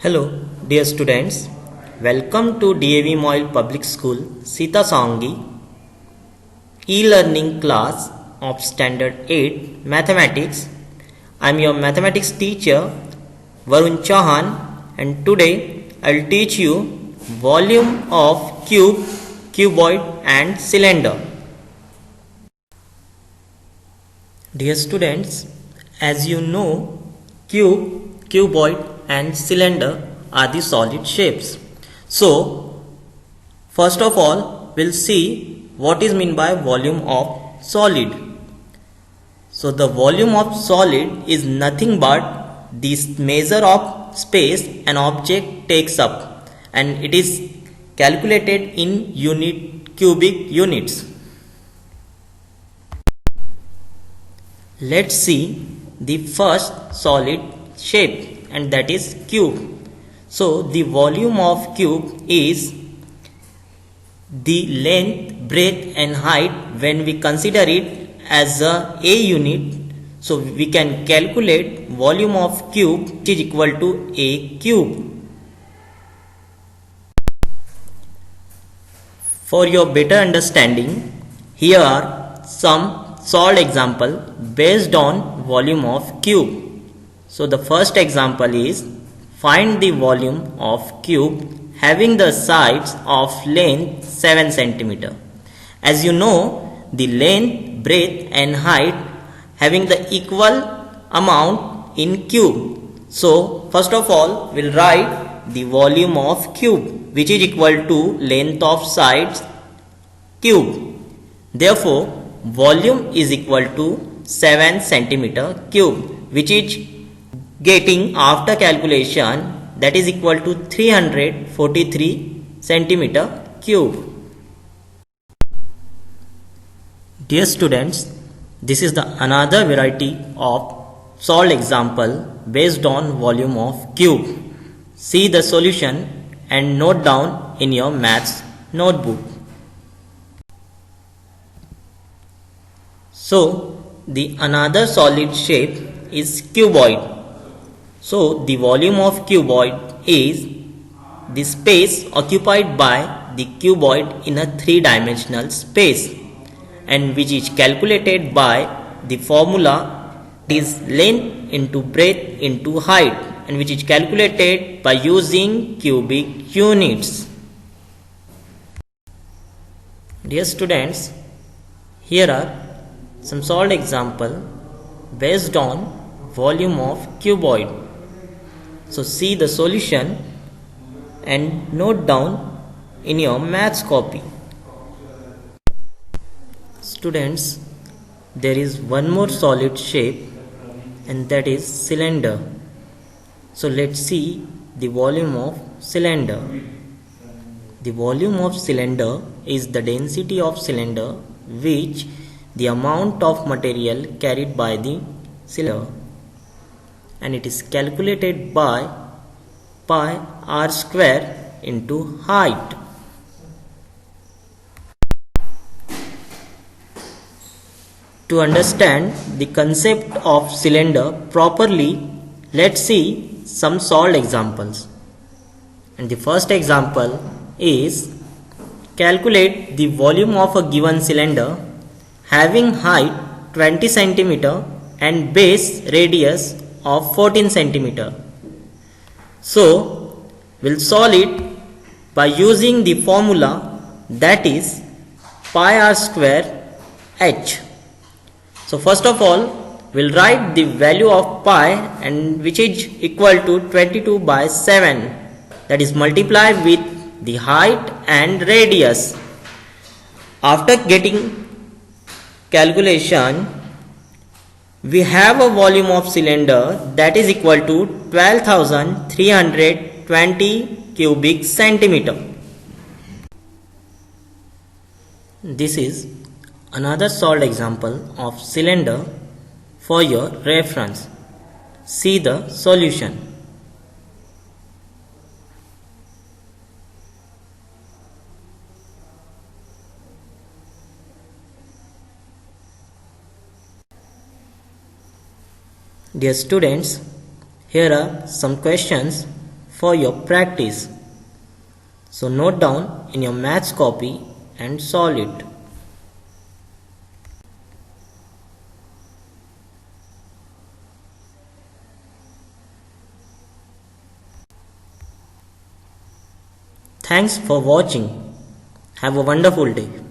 Hello, dear students. Welcome to DAV Moyle Public School, Sita Sangi, e-learning class of Standard 8 Mathematics. I am your mathematics teacher, Varun Chauhan, and today I'll teach you volume of cube, cuboid and cylinder. Dear students, as you know, cube, cuboid and cylinder are the solid shapes. So, first of all, we'll see what is meant by volume of solid. So, the volume of solid is nothing but the measure of space an object takes up, and it is calculated in cubic units. Let's see the first solid shape, and that is cube. So the volume of cube is the length, breadth and height when we consider it as a unit. So we can calculate volume of cube which is equal to a cube. For your better understanding, here are some solved example based on volume of cube. So the first example is find the volume of cube having the sides of length 7 cm. As you know, the length, breadth and height having the equal amount in cube. So first of all, we'll write the volume of cube which is equal to length of sides cube. Therefore, volume is equal to 7 cm cube, which is getting after calculation, that is equal to 343 cm cube. Dear students, this is the another variety of solved example based on volume of cube. See the solution and note down in your maths notebook. So, the another solid shape is cuboid. So, the volume of cuboid is the space occupied by the cuboid in a three-dimensional space, and which is calculated by the formula is length into breadth into height, and which is calculated by using cubic units. Dear students, here are some solved example based on volume of cuboid. So see the solution and note down in your maths copy. Students, there is one more solid shape, and that is cylinder. So let's see the volume of cylinder. The volume of cylinder is the density of cylinder, which the amount of material carried by the cylinder, and it is calculated by pi r square into height. To understand the concept of cylinder properly, let's see some solved examples. And the first example is calculate the volume of a given cylinder having height 20 cm and base radius of 14 cm. So, we'll solve it by using the formula, that is pi r square h. So, first of all, we'll write the value of pi, and which is equal to 22 by 7, that is multiplied with the height and radius. After getting calculation, we have a volume of cylinder that is equal to 12,320 cubic centimeter. This is another solved example of cylinder for your reference. See the solution. Dear students, here are some questions for your practice. So note down in your maths copy and solve it. Thanks for watching. Have a wonderful day.